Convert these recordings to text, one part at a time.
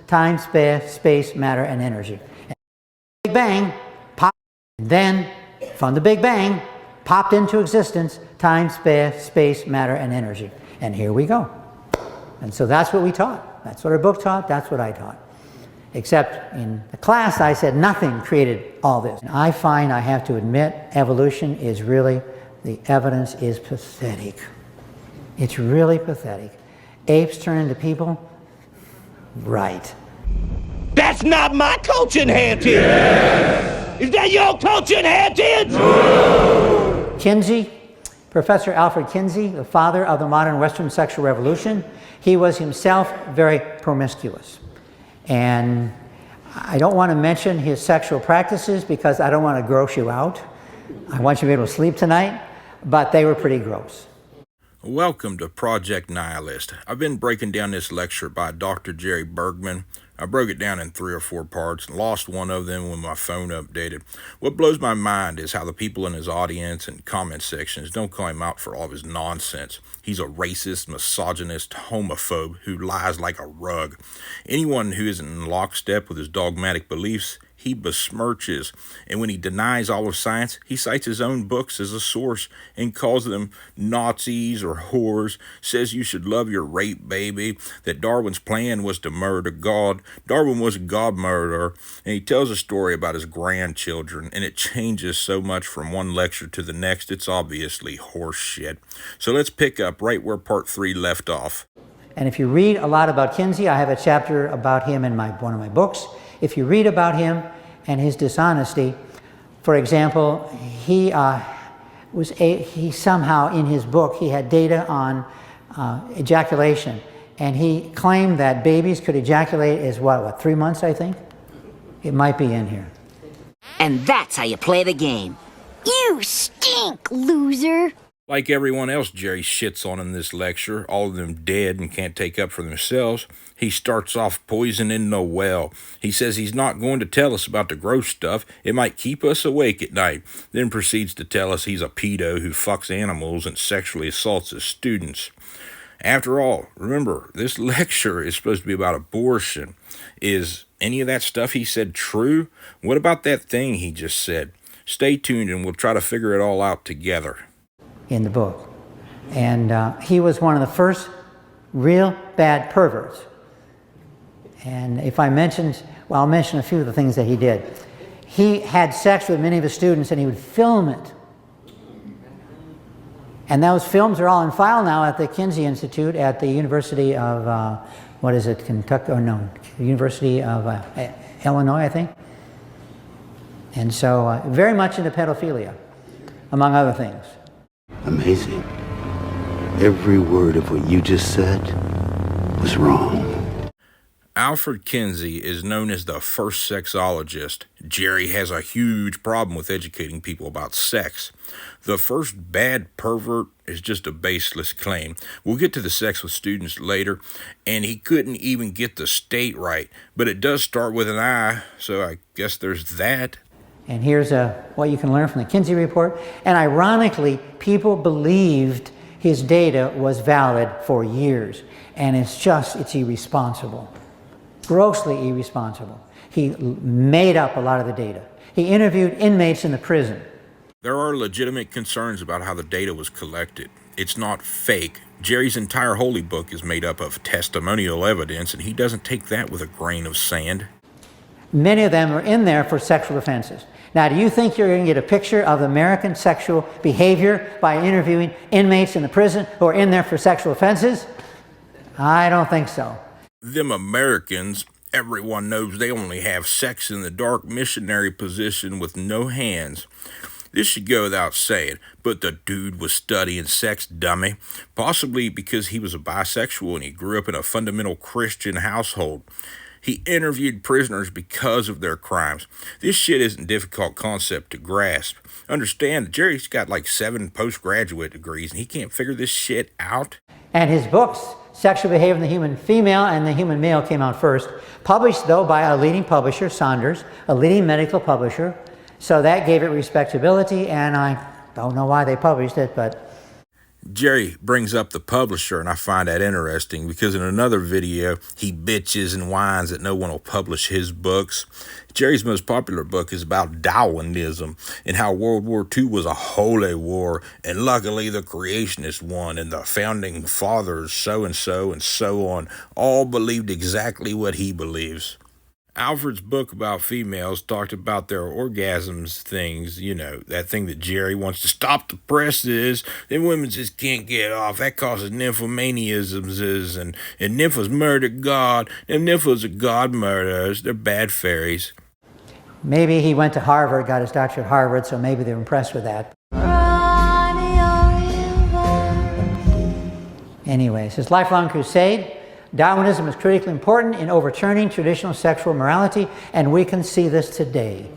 time, space, matter, and energy. Big Bang popped, then from the Big Bang popped into existence time, space, matter, and energy. And here we go. And so that's what we taught. That's what our book taught. That's what I taught. Except in the class I said nothing created all this. And I find, I have to admit, evolution is really, the evidence is pathetic. It's really pathetic. Apes turn into people? Right. That's not my coaching heritage! Yes. Is that your coaching heritage? No. Kinsey, Professor Alfred Kinsey, the father of the modern Western sexual revolution, he was himself very promiscuous. And I don't want to mention his sexual practices because I don't want to gross you out. I want you to be able to sleep tonight, but they were pretty gross. Welcome to Project Nihilist. I've been breaking down this lecture by Dr. Jerry Bergman. I broke it down in 3 or 4 parts and lost one of them when my phone updated. What blows my mind is how the people in his audience and comment sections don't call him out for all of his nonsense. He's a racist, misogynist, homophobe who lies like a rug. Anyone who isn't in lockstep with his dogmatic beliefs, he besmirches, and when he denies all of science, he cites his own books as a source and calls them Nazis or whores, says you should love your rape baby, that Darwin's plan was to murder God. Darwin was a God murderer, and he tells a story about his grandchildren, and it changes so much from one lecture to the next, it's obviously horse shit. So let's pick up right where part 3 left off. And if you read a lot about Kinsey, I have a chapter about him in one of my books. If you read about him and his dishonesty, for example, he somehow in his book, he had data on ejaculation. And he claimed that babies could ejaculate as what, 3 months, I think? It might be in here. And that's how you play the game. You stink, loser! Like everyone else Jerry shits on in this lecture, all of them dead and can't take up for themselves, he starts off poisoning the well. He says he's not going to tell us about the gross stuff. It might keep us awake at night. Then proceeds to tell us he's a pedo who fucks animals and sexually assaults his students. After all, remember, this lecture is supposed to be about abortion. Is any of that stuff he said true? What about that thing he just said? Stay tuned and we'll try to figure it all out together. In the book. And he was one of the first real bad perverts. And if I mentioned, well, I'll mention a few of the things that he did. He had sex with many of his students and he would film it. And those films are all in file now at the Kinsey Institute at the University of, Kentucky, or no, University of Illinois, I think. And so very much into pedophilia, among other things. Amazing. Every word of what you just said was wrong. Alfred Kinsey is known as the first sexologist. Jerry has a huge problem with educating people about sex. The first bad pervert is just a baseless claim. We'll get to the sex with students later, and he couldn't even get the state right. But it does start with an I, so I guess there's that. And here's what you can learn from the Kinsey report. And ironically, people believed his data was valid for years. And it's irresponsible. Grossly irresponsible. He made up a lot of the data. He interviewed inmates in the prison. There are legitimate concerns about how the data was collected. It's not fake. Jerry's entire holy book is made up of testimonial evidence, and he doesn't take that with a grain of sand. Many of them are in there for sexual offenses. Now, do you think you're going to get a picture of American sexual behavior by interviewing inmates in the prison who are in there for sexual offenses? I don't think so. Them Americans, everyone knows they only have sex in the dark missionary position with no hands. This should go without saying, but the dude was studying sex, dummy. Possibly because he was a bisexual and he grew up in a fundamental Christian household. He interviewed prisoners because of their crimes. This shit isn't a difficult concept to grasp. Understand, Jerry's got like 7 postgraduate degrees and he can't figure this shit out. And his books, Sexual Behavior in the Human Female and the Human Male, came out first. Published, though, by a leading publisher, Saunders, a leading medical publisher. So that gave it respectability, and I don't know why they published it, but... Jerry brings up the publisher, and I find that interesting because in another video, he bitches and whines that no one will publish his books. Jerry's most popular book is about Darwinism and how World War II was a holy war, and luckily the creationists won, and the founding fathers, so-and-so and so on, all believed exactly what he believes. Alfred's book about females talked about their orgasms things, you know, that thing that Jerry wants to stop the presses, then women just can't get off, that causes nymphomaniasms, and nymphos murder God, and nymphos are God murderers, they're bad fairies. Maybe he went to Harvard, got his doctorate at Harvard, so maybe they're impressed with that. Anyways, his lifelong crusade. Darwinism is critically important in overturning traditional sexual morality, and we can see this today.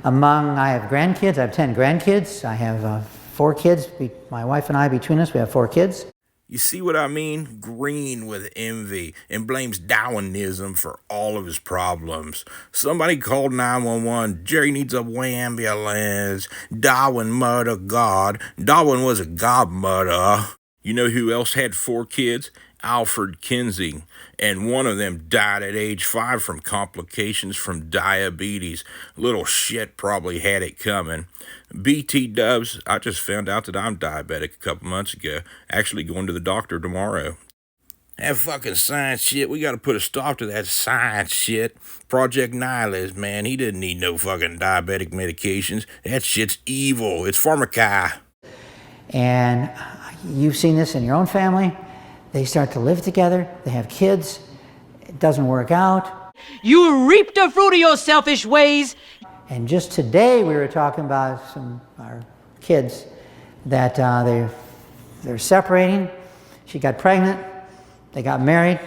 I have grandkids, I have 10 grandkids, I have 4 kids, my wife and I, between us, we have 4 kids. You see what I mean? Green with envy and blames Darwinism for all of his problems. Somebody called 911. Jerry needs a ambulance. Darwin murder God. Darwin was a God murderer. You know who else had 4 kids? Alfred Kinsey, and one of them died at age 5 from complications from diabetes. Little shit probably had it coming. BT Dubs, I just found out that I'm diabetic a couple months ago. Actually going to the doctor tomorrow. That fucking science shit, we gotta put a stop to that science shit. Project Nihilist, man, he didn't need no fucking diabetic medications. That shit's evil. It's pharmaca. And you've seen this in your own family. They start to live together, they have kids, it doesn't work out. You reap the fruit of your selfish ways. And just today we were talking about our kids that they're separating. She got pregnant, they got married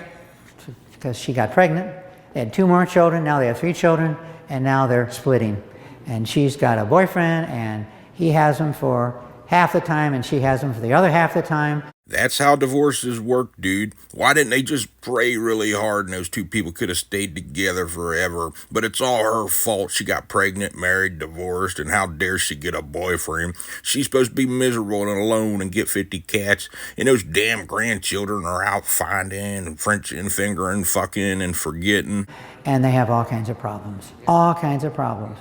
because she got pregnant. They had 2 more children, now they have 3 children, and now they're splitting. And she's got a boyfriend, and he has him for half the time, and she has him for the other half the time. That's how divorces work, dude. Why didn't they just pray really hard and those 2 people could have stayed together forever? But it's all her fault. She got pregnant, married, divorced, and how dare she get a boyfriend? She's supposed to be miserable and alone and get 50 cats, and those damn grandchildren are out finding and Frenching, fingering, fucking, and forgetting. And they have all kinds of problems. All kinds of problems.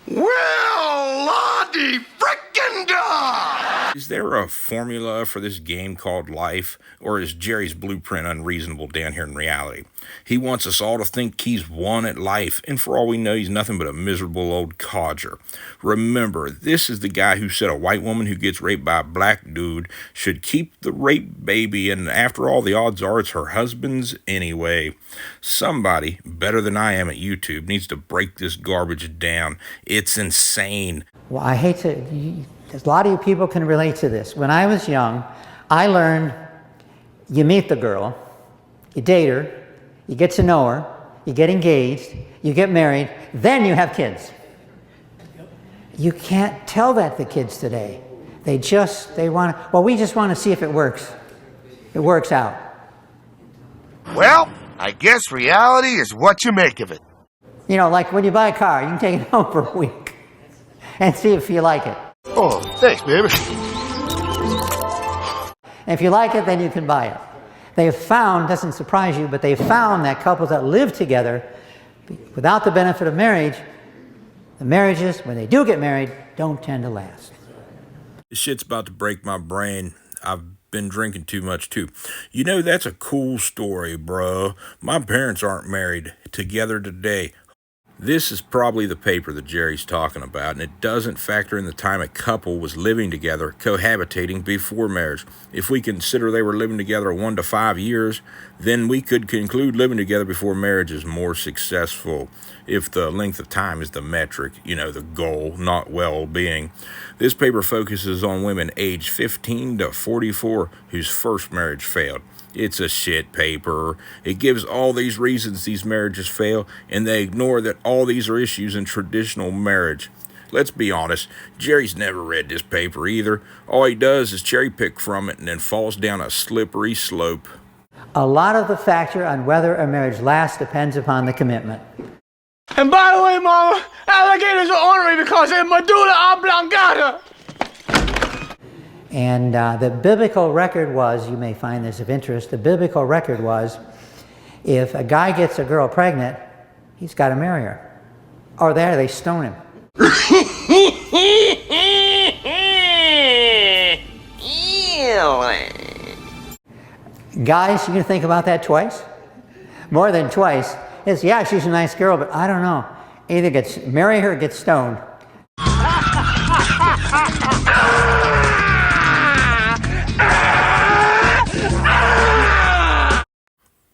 Well, Lottie frickin' da! Is there a formula for this game called life, or is Jerry's blueprint unreasonable down here in reality? He wants us all to think he's won at life, and for all we know, he's nothing but a miserable old codger. Remember, this is the guy who said a white woman who gets raped by a black dude should keep the rape baby, and after all, the odds are it's her husband's anyway. Somebody, better than I am at YouTube, needs to break this garbage down. It's insane. Well, I hate to, a lot of you people can relate to this. When I was young, I learned you meet the girl, you date her, you get to know her, you get engaged, you get married, then you have kids. You can't tell that to kids today. They want to, well, we just want to see if it works. It works out. Well, I guess reality is what you make of it. You know, like when you buy a car, you can take it home for a week and see if you like it. Oh, thanks, baby. And if you like it, then you can buy it. They've found, doesn't surprise you, but they've found that couples that live together without the benefit of marriage, the marriages, when they do get married, don't tend to last. This shit's about to break my brain. I've been drinking too much too. You know, that's a cool story, bro. My parents aren't married together today. This is probably the paper that Jerry's talking about, and it doesn't factor in the time a couple was living together, cohabitating before marriage. If we consider they were living together 1 to 5 years, then we could conclude living together before marriage is more successful, if the length of time is the metric, you know, the goal, not well-being. This paper focuses on women aged 15 to 44 whose first marriage failed. It's a shit paper. It gives all these reasons these marriages fail, and they ignore that all these are issues in traditional marriage. Let's be honest, Jerry's never read this paper either. All he does is cherry pick from it and then falls down a slippery slope. A lot of the factor on whether a marriage lasts depends upon the commitment. And by the way, Mama, alligators are ornery because they're medulla oblongata. And the biblical record was, you may find this of interest, the biblical record was, if a guy gets a girl pregnant, he's got to marry her. Or there, they stone him. Guys, you can think about that twice? More than twice. It's, yeah, she's a nice girl, but I don't know. Either marry her or get stoned.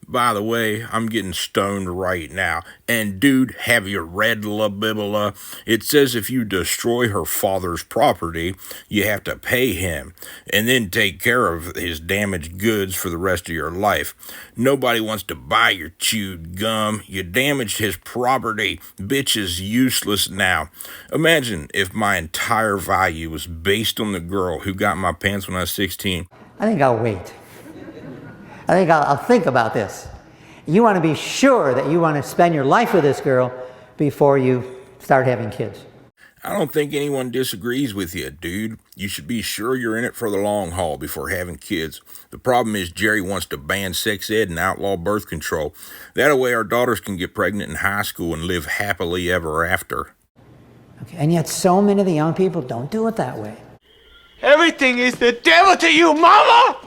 By the way, I'm getting stoned right now. And dude, have you read La Biblia? It says if you destroy her father's property, you have to pay him and then take care of his damaged goods for the rest of your life. Nobody wants to buy your chewed gum. You damaged his property. Bitch is useless now. Imagine if my entire value was based on the girl who got my pants when I was 16. I think I'll wait. I think I'll think about this. You want to be sure that you want to spend your life with this girl before you start having kids. I don't think anyone disagrees with you, dude. You should be sure you're in it for the long haul before having kids. The problem is Jerry wants to ban sex ed and outlaw birth control. That way our daughters can get pregnant in high school and live happily ever after. Okay. And yet so many of the young people don't do it that way. Everything is the devil to you, mama!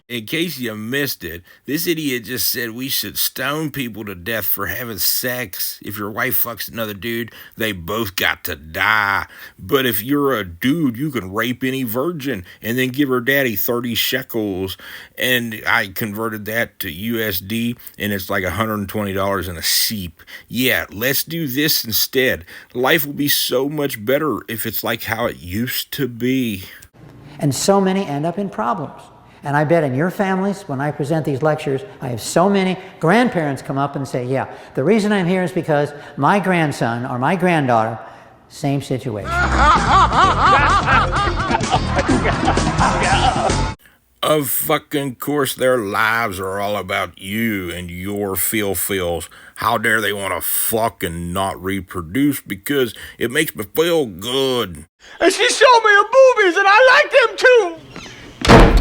In case you missed it, this idiot just said we should stone people to death for having sex. If your wife fucks another dude, they both got to die. But if you're a dude, you can rape any virgin and then give her daddy 30 shekels. And I converted that to USD, and it's like $120 in a seep. Yeah, let's do this instead. Life will be so much better if it's like how it used to be. And so many end up in problems. And I bet in your families, when I present these lectures, I have so many grandparents come up and say, yeah, the reason I'm here is because my grandson or my granddaughter, same situation. Of fucking course, their lives are all about you and your feels. How dare they want to fuck and not reproduce because it makes me feel good. And she showed me her boobies and I like them too!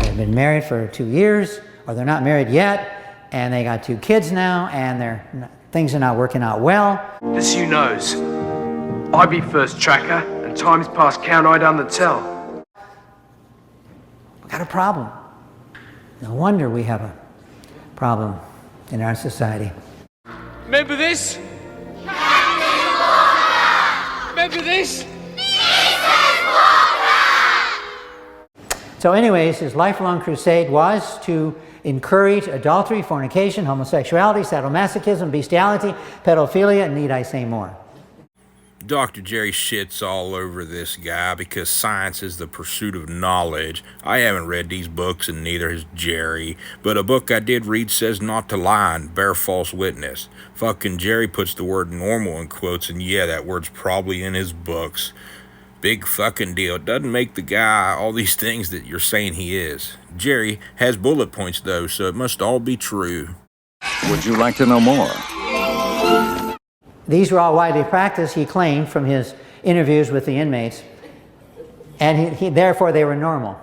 They've been married for 2 years, or they're not married yet, and they got 2 kids now, and things are not working out well. This you knows. I be first tracker, and time's past count I done the tell. We got a problem. No wonder we have a problem in our society. Remember this? Remember this? So anyways, his lifelong crusade was to encourage adultery, fornication, homosexuality, sadomasochism, bestiality, pedophilia, and need I say more? Dr. Jerry shits all over this guy because science is the pursuit of knowledge. I haven't read these books and neither has Jerry, but a book I did read says not to lie and bear false witness. Fucking Jerry puts the word normal in quotes, and yeah, that word's probably in his books. Big fucking deal. It doesn't make the guy all these things that you're saying he is. Jerry has bullet points though, so it must all be true. Would you like to know more? These were all widely practiced, he claimed, from his interviews with the inmates, and therefore they were normal.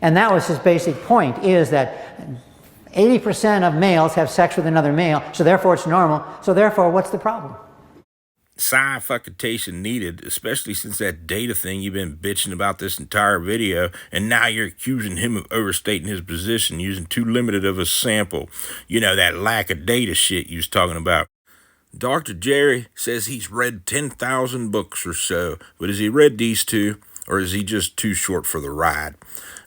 And that was his basic point, is that 80% of males have sex with another male, so therefore it's normal, so therefore what's the problem? Sci-fuckitation needed, especially since that data thing you've been bitching about this entire video, and now you're accusing him of overstating his position using too limited of a sample. You know, that lack of data shit you was talking about. Dr. Jerry says he's read 10,000 books or so, but has he read these 2, or is he just too short for the ride?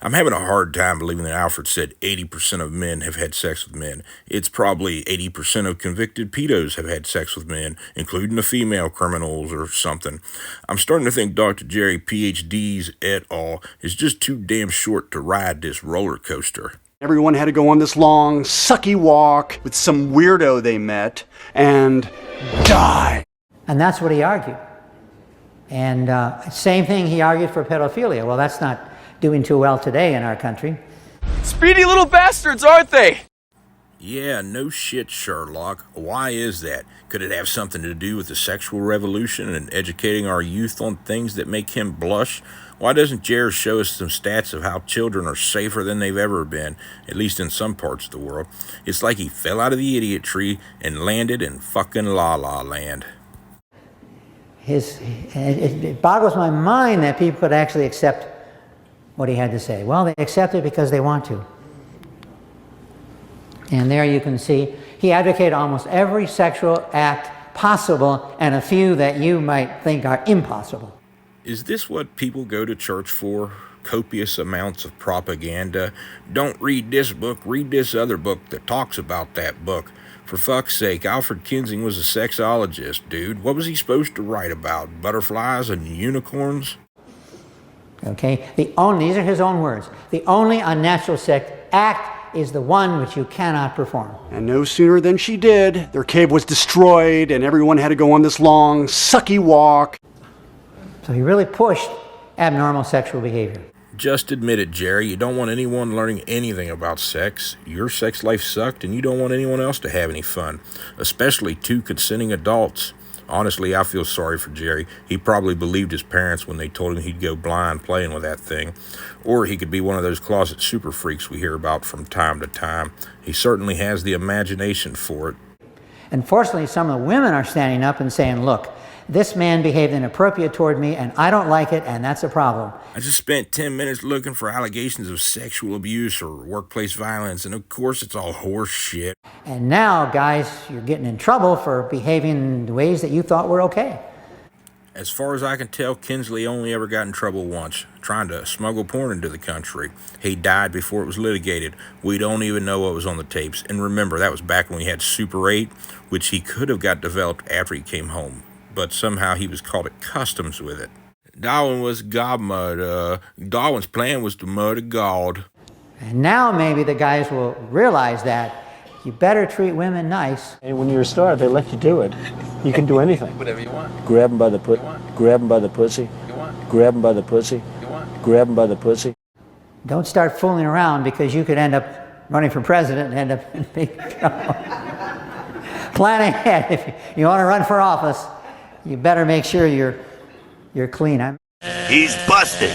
I'm having a hard time believing that Alfred said 80% of men have had sex with men. It's probably 80% of convicted pedos have had sex with men, including the female criminals or something. I'm starting to think Dr. Jerry, PhDs et al., is just too damn short to ride this roller coaster. Everyone had to go on this long, sucky walk with some weirdo they met and die. And that's what he argued. And same thing he argued for pedophilia. Well, that's not doing too well today in our country. Speedy little bastards, aren't they? Yeah, no shit, Sherlock. Why is that? Could it have something to do with the sexual revolution and educating our youth on things that make him blush? Why doesn't Jer show us some stats of how children are safer than they've ever been, at least in some parts of the world? It's like he fell out of the idiot tree and landed in fucking La La Land. It boggles my mind that people could actually accept what he had to say. Well, they accept it because they want to. And there you can see he advocated almost every sexual act possible and a few that you might think are impossible. Is this what people go to church for? Copious amounts of propaganda? Don't read this book, read this other book that talks about that book. For fuck's sake, Alfred Kinsey was a sexologist, dude. What was he supposed to write about? Butterflies and unicorns? Okay, these are his own words. The only unnatural sex act is the one which you cannot perform. And no sooner than she did, their cave was destroyed and everyone had to go on this long, sucky walk. So he really pushed abnormal sexual behavior. Just admit it, Jerry. You don't want anyone learning anything about sex. Your sex life sucked, and you don't want anyone else to have any fun, especially two consenting adults. Honestly, I feel sorry for Jerry. He probably believed his parents when they told him he'd go blind playing with that thing. Or he could be one of those closet super freaks we hear about from time to time. He certainly has the imagination for it. Unfortunately, some of the women are standing up and saying, look, this man behaved inappropriate toward me, and I don't like it, and that's a problem. I just spent 10 minutes looking for allegations of sexual abuse or workplace violence, and of course it's all horse shit. And now, guys, you're getting in trouble for behaving in ways that you thought were okay. As far as I can tell, Kinsley only ever got in trouble once, trying to smuggle porn into the country. He died before it was litigated. We don't even know what was on the tapes. And remember, that was back when we had Super 8, which he could have got developed after he came home. But somehow he was caught at customs with it. Darwin was godmother. Darwin's plan was to murder God. And now maybe the guys will realize that you better treat women nice. And when you're a star, they let you do it. You can do anything. Whatever you want. Grab them by the grab them by the pussy. You want. Grab them by the pussy. You want. Grab them by the pussy. Don't start fooling around because you could end up running for president and end up in big trouble. Plan ahead. If you want to run for office, you better make sure you're clean. He's busted.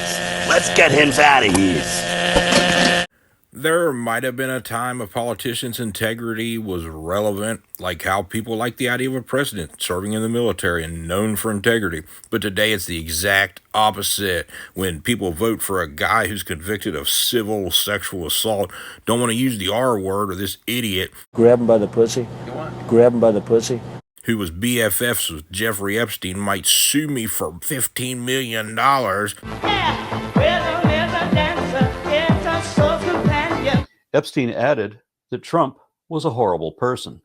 Let's get him out of here. There might have been a time a politician's integrity was relevant, like how people like the idea of a president serving in the military and known for integrity. But today it's the exact opposite. When people vote for a guy who's convicted of civil sexual assault, don't want to use the R word, or this idiot. Grab them by the pussy. Grab them by the pussy. Who was BFFs with Jeffrey Epstein might sue me for $15 million. Epstein added that Trump was a horrible person.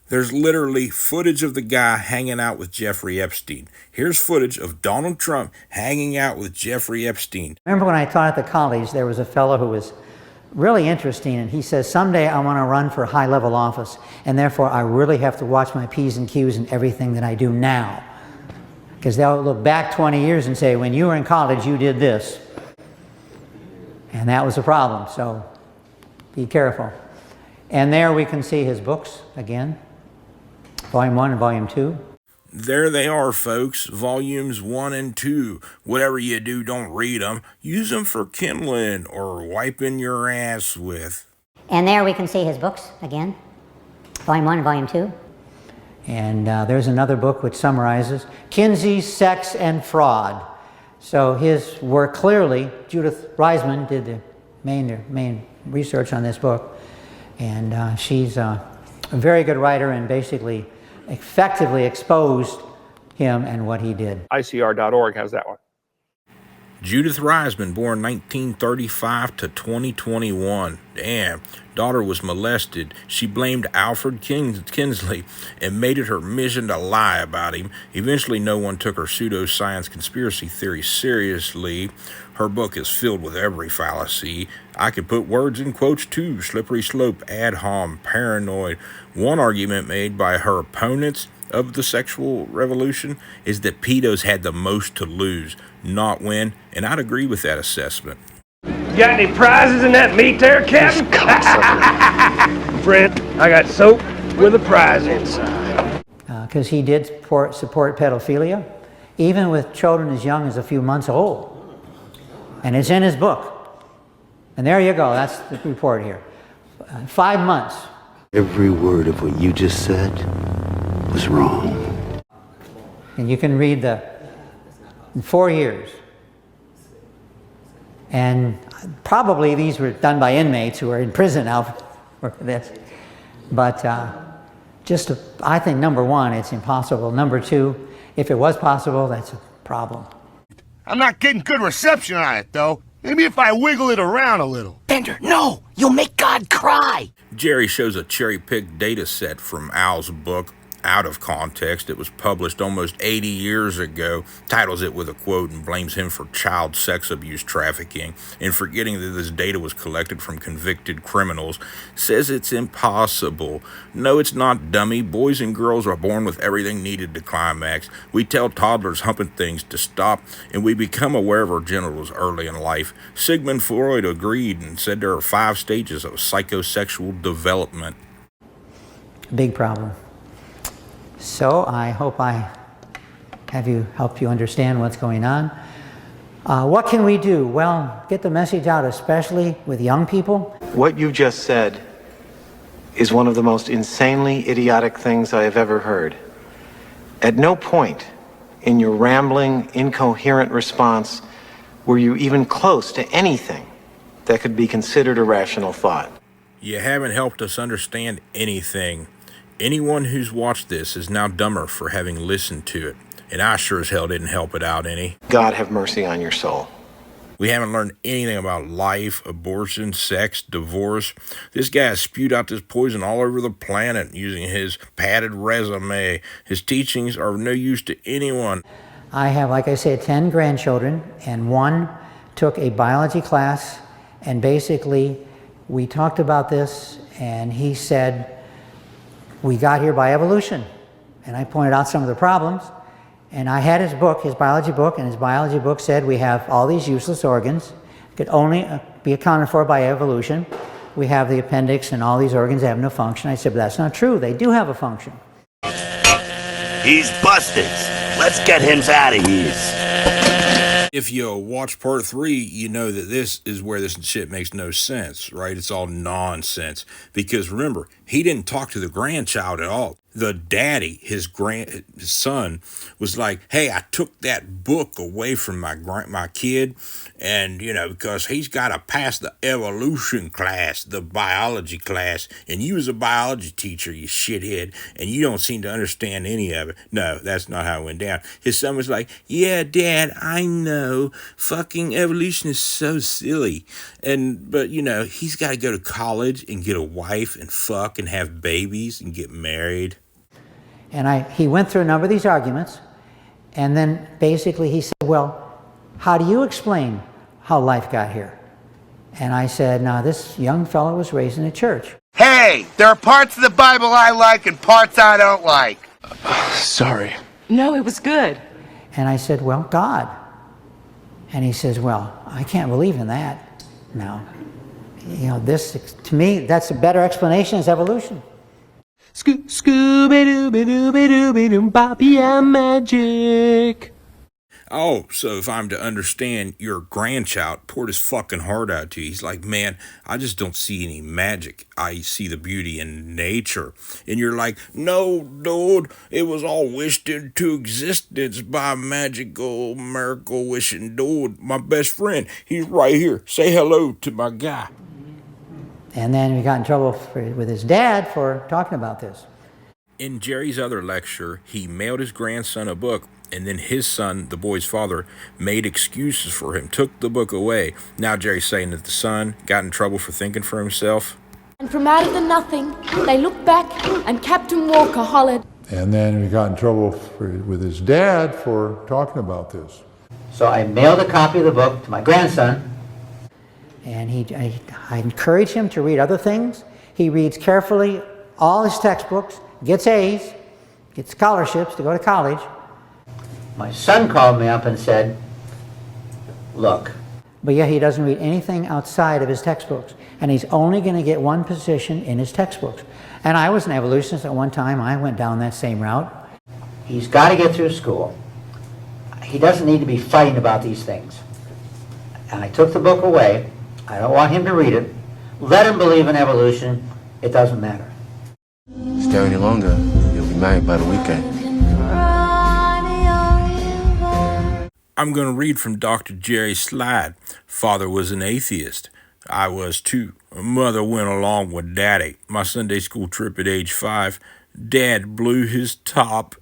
There's literally footage of the guy hanging out with Jeffrey Epstein. Here's footage of Donald Trump hanging out with Jeffrey Epstein. Remember when I taught at the college, there was a fellow who was really interesting, and he says, someday I want to run for high-level office, and therefore I really have to watch my P's and Q's in everything that I do now. Because they'll look back 20 years and say, when you were in college, you did this. And that was a problem, so be careful. And there we can see his books again, Volume 1 and Volume 2. There they are, folks, Volumes 1 and 2. Whatever you do, don't read them. Use them for kindling or wiping your ass with. And there we can see his books again, Volume 1 and Volume 2. And there's another book which summarizes Kinsey, Sex, and Fraud. So his work clearly, Judith Reisman did the main research on this book. And she's a very good writer and basically effectively exposed him and what he did. ICR.org has that one. Judith Reisman, born 1935 to 2021. Damn, daughter was molested. She blamed Alfred Kinsley and made it her mission to lie about him. Eventually, no one took her pseudoscience conspiracy theory seriously. Her book is filled with every fallacy. I could put words in quotes too: slippery slope, ad hom, paranoid. One argument made by her opponents of the sexual revolution is that pedos had the most to lose, not win, and I'd agree with that assessment. got any prizes in that meat there, Captain? Friend, I got soap with a prize inside. Because he did support pedophilia, even with children as young as a few months old. And it's in his book. And there you go, that's the report here. 5 months. Every word of what you just said was wrong. And you can read in 4 years. And probably these were done by inmates who are in prison now for this. But I think number one, it's impossible. Number two, if it was possible, that's a problem. I'm not getting good reception on it, though. Maybe if I wiggle it around a little. Bender, no! You'll make God cry! Jerry shows a cherry-picked data set from Al's book, out of context. It was published almost 80 years ago, titles it with a quote, and blames him for child sex abuse trafficking, and forgetting that this data was collected from convicted criminals. Says it's impossible. No, it's not, dummy. Boys and girls are born with everything needed to climax. We tell toddlers humping things to stop, and we become aware of our genitals early in life. Sigmund Freud agreed and said there are 5 stages of psychosexual development. Big problem. So I hope I have helped you understand what's going on. What can we do? Well, get the message out, especially with young people. What you just said is one of the most insanely idiotic things I have ever heard. At no point in your rambling, incoherent response were you even close to anything that could be considered a rational thought. You haven't helped us understand anything. Anyone who's watched this is now dumber for having listened to it, and I sure as hell didn't help it out any. God have mercy on your soul. We haven't learned anything about life, abortion, sex, divorce. This guy has spewed out this poison all over the planet using his padded resume. His teachings are of no use to anyone. I have, like I said, 10 grandchildren, and one took a biology class, and basically we talked about this, and he said, we got here by evolution. And I pointed out some of the problems. And I had his book, his biology book, and his biology book said we have all these useless organs, could only be accounted for by evolution. We have the appendix and all these organs have no function. I said, but that's not true. They do have a function. He's busted. Let's get him out of here. If you watch part 3, you know that this is where this shit makes no sense, right? It's all nonsense. Because remember, he didn't talk to the grandchild at all. The daddy, his son, was like, hey, I took that book away from my kid, and, because he's got to pass the evolution class, the biology class, and you was a biology teacher, you shithead, and you don't seem to understand any of it. No, that's not how it went down. His son was like, yeah, Dad, I know, fucking evolution is so silly, but he's got to go to college and get a wife and fuck and have babies and get married. And he went through a number of these arguments, and then basically he said, well, how do you explain how life got here? And I said, now this young fellow was raised in a church. Hey, there are parts of the Bible I like and parts I don't like. Sorry. No, it was good. And I said, well, God. And he says, well, I can't believe in that. No. This, to me, that's a better explanation is evolution. Scooby-Dooby-Dooby-Dooby-Doo, I'm magic. Oh, so if I'm to understand, your grandchild poured his fucking heart out to you. He's like, man, I just don't see any magic. I see the beauty in nature. And you're like, no, dude, it was all wished into existence by magical, miracle-wishing dude. My best friend, he's right here. Say hello to my guy. And then we got in trouble with his dad for talking about this. In Jerry's other lecture, he mailed his grandson a book, and then his son, the boy's father, made excuses for him, took the book away. Now Jerry's saying that the son got in trouble for thinking for himself. And from out of the nothing, they looked back, and Captain Walker hollered. And then we got in trouble with his dad for talking about this. So I mailed a copy of the book to my grandson, and I encourage him to read other things. He reads carefully all his textbooks, gets A's, gets scholarships to go to college. My son called me up and said, look, but yet he doesn't read anything outside of his textbooks. And he's only going to get one position in his textbooks. And I was an evolutionist at one time. I went down that same route. He's got to get through school. He doesn't need to be fighting about these things. And I took the book away. I don't want him to read it. Let him believe in evolution. It doesn't matter. Stay any longer, you'll be married by the weekend. I'm going to read from Dr. Jerry's slide. Father was an atheist. I was too. Mother went along with Daddy. My Sunday school trip at age 5, Dad blew his top.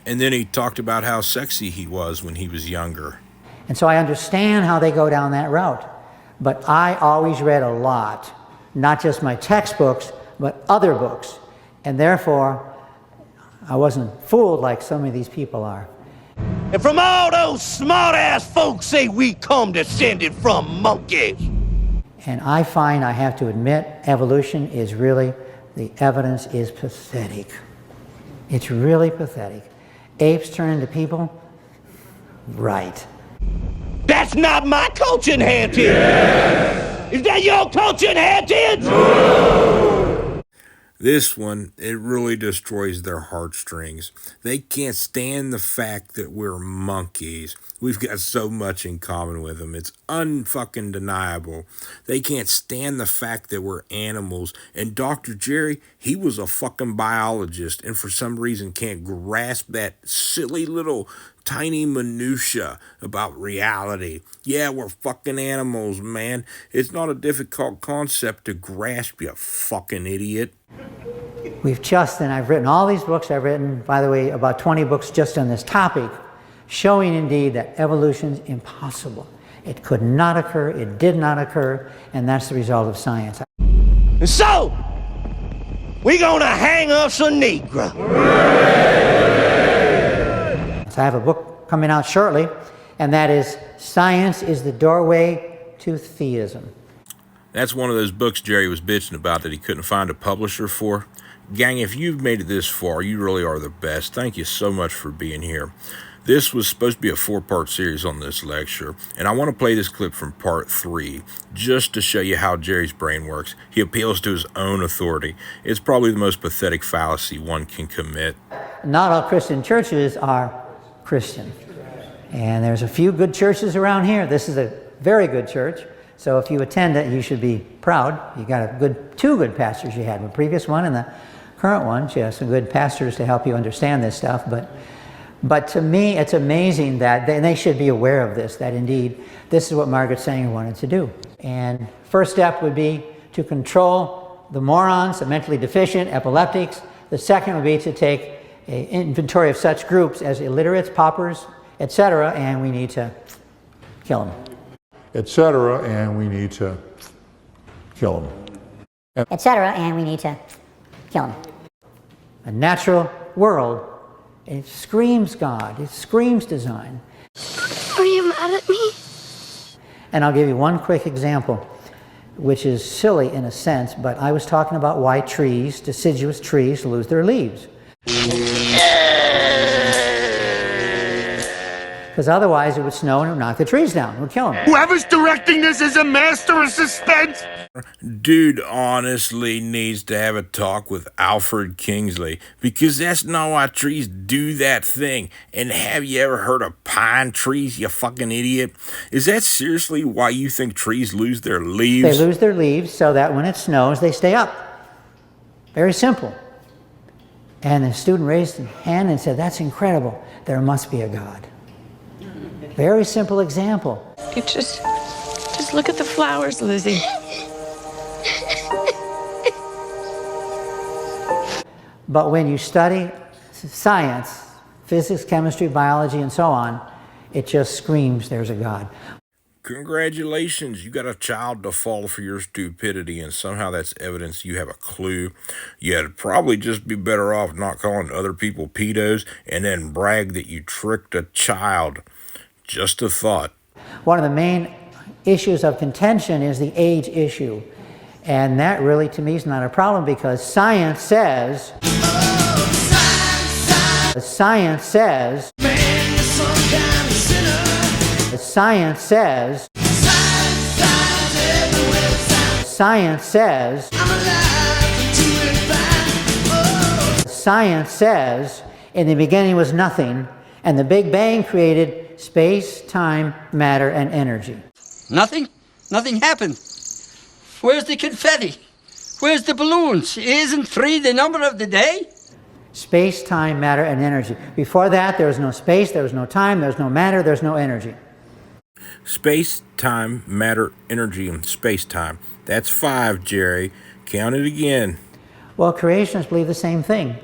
And then he talked about how sexy he was when he was younger. And so I understand how they go down that route. But I always read a lot, not just my textbooks, but other books. And therefore, I wasn't fooled like some of these people are. And from all those smart-ass folks say we come descended from monkeys. And I find, I have to admit, evolution is really, the evidence is pathetic. It's really pathetic. Apes turn into people? Right. That's not my coaching heritage. Yeah. Is that your coaching heritage? No. This one, it really destroys their heartstrings. They can't stand the fact that we're monkeys. We've got so much in common with them. It's unfucking deniable. They can't stand the fact that we're animals. And Dr. Jerry, he was a fucking biologist and for some reason can't grasp that silly little tiny minutia about reality. Yeah, we're fucking animals, man. It's not a difficult concept to grasp, you fucking idiot. And I've written all these books. I've written, by the way, about 20 books just on this topic, showing indeed that evolution's impossible. It could not occur, it did not occur, and that's the result of science. And so, we're gonna hang us a Negro. So I have a book coming out shortly, and that is Science is the Doorway to Theism. That's one of those books Jerry was bitching about that he couldn't find a publisher for. Gang, if you've made it this far, you really are the best. Thank you so much for being here. This was supposed to be a 4-part series on this lecture, and I want to play this clip from part 3 just to show you how Jerry's brain works. He appeals to his own authority. It's probably the most pathetic fallacy one can commit. Not all Christian churches are Christian. And there's a few good churches around here. This is a very good church. So if you attend it, you should be proud. You got two good pastors you had, the previous one and the current one. You have some good pastors to help you understand this stuff. But to me, it's amazing that they should be aware of this, that indeed, this is what Margaret Sanger wanted to do. And first step would be to control the morons, the mentally deficient, epileptics. The second would be to take an inventory of such groups as illiterates, paupers, etc., and we need to kill them. Etc., and we need to kill them. Etc., and we need to kill them. A natural world, it screams God, it screams design. Are you mad at me? And I'll give you one quick example, which is silly in a sense, but I was talking about why trees, deciduous trees, lose their leaves. Because otherwise it would snow and it would knock the trees down. It would kill them. Whoever's directing this is a master of suspense. Dude honestly needs to have a talk with Alfred Kingsley, because that's not why trees do that thing. And have you ever heard of pine trees, you fucking idiot? Is that seriously why you think trees lose their leaves? They lose their leaves so that when it snows, they stay up. Very simple. And the student raised his hand and said, that's incredible. There must be a God. Very simple example. You just look at the flowers, Lizzie. But when you study science, physics, chemistry, biology, and so on, it just screams there's a God. Congratulations, you got a child to fall for your stupidity, and somehow that's evidence you have a clue. You'd probably just be better off not calling other people pedos and then brag that you tricked a child. Just a thought. One of the main issues of contention is the age issue. And that really, to me, is not a problem, because science says, science says, science says, science says in the beginning was nothing, and the Big Bang created space, time, matter, and energy. Nothing? Nothing happened. Where's the confetti? Where's the balloons? Isn't 3 the number of the day? Space, time, matter, and energy. Before that, there was no space, there was no time, there was no matter, there's no energy. Space, time, matter, energy, and space-time. That's 5, Jerry. Count it again. Well, creationists believe the same thing.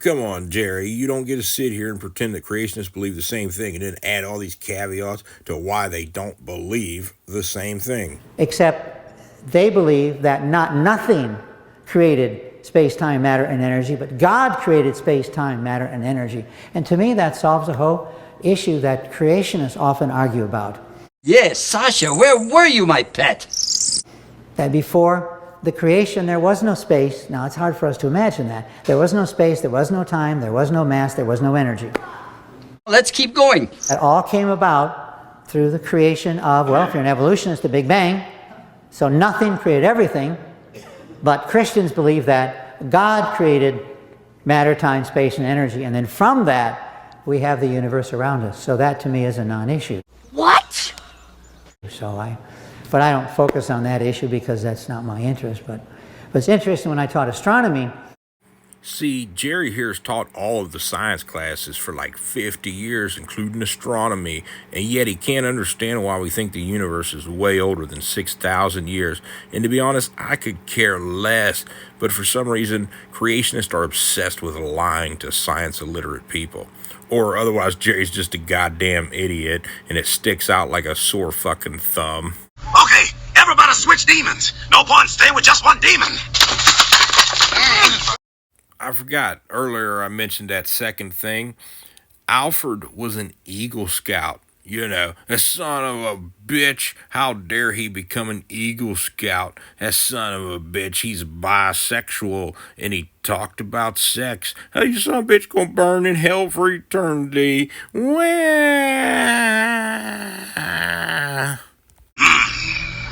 Come on, Jerry. You don't get to sit here and pretend that creationists believe the same thing and then add all these caveats to why they don't believe the same thing. Except they believe that not nothing created space, time, matter, and energy, but God created space, time, matter, and energy. And to me, that solves a whole issue that creationists often argue about. Yes, Sasha, where were you, my pet? That before the creation, there was no space. Now, it's hard for us to imagine that. There was no space, there was no time, there was no mass, there was no energy. Let's keep going. That all came about through the creation of, well, if you're an evolutionist, the Big Bang. So nothing created everything, but Christians believe that God created matter, time, space, and energy, and then from that, we have the universe around us. So that, to me, is a non-issue. What? But I don't focus on that issue because that's not my interest. But it's interesting when I taught astronomy. See, Jerry here has taught all of the science classes for like 50 years, including astronomy, and yet he can't understand why we think the universe is way older than 6,000 years. And to be honest, I could care less, but for some reason, creationists are obsessed with lying to science-illiterate people. Or otherwise, Jerry's just a goddamn idiot, and it sticks out like a sore fucking thumb. Okay, everybody switch demons. No point staying with just one demon. I forgot, earlier I mentioned that second thing. Alfred was an Eagle Scout. You know, that son of a bitch. How dare he become an Eagle Scout? That son of a bitch, he's bisexual, and he talked about sex. How you son of a bitch gonna burn in hell for eternity? Well...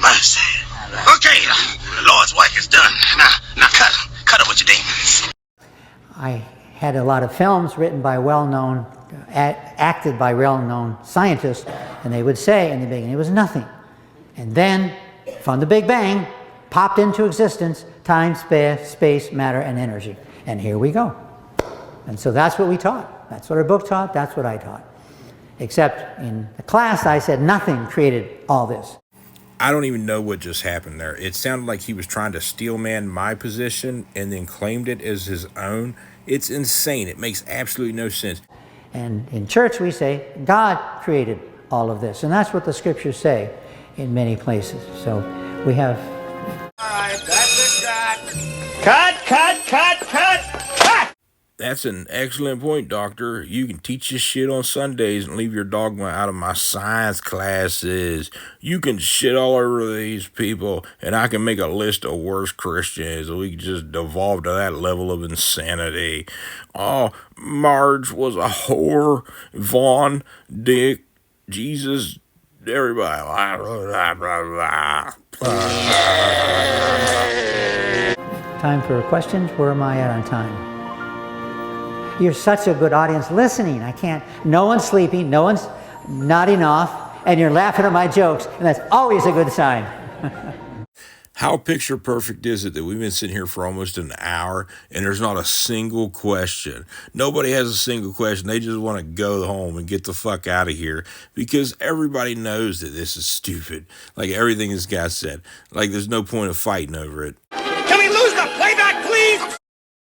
Mercy. Okay, the Lord's work is done. Now cut it with your demons. I had a lot of films written by well-known, acted by well-known scientists, and they would say in the beginning it was nothing. And then, from the Big Bang, popped into existence time, space, matter, and energy. And here we go. And so that's what we taught. That's what our book taught. That's what I taught. Except in the class, I said nothing created all this. I don't even know what just happened there. It sounded like he was trying to steelman my position and then claimed it as his own. It's insane. It makes absolutely no sense. And in church we say God created all of this. And that's what the scriptures say in many places. So we have... All right, that's it, cut! That's an excellent point, Doctor. You can teach this shit on Sundays and leave your dogma out of my science classes. You can shit all over these people, and I can make a list of worst Christians, and we can just devolve to that level of insanity. Oh, Marge was a whore. Vaughn, Dick, Jesus, everybody. Time for questions. Where am I at on time? You're such a good audience listening. I can't. No one's sleeping. No one's nodding off. And you're laughing at my jokes. And that's always a good sign. How picture perfect is it that we've been sitting here for almost an hour and there's not a single question? Nobody has a single question. They just want to go home and get the fuck out of here because everybody knows that this is stupid. Like everything this guy said. Like there's no point of fighting over it.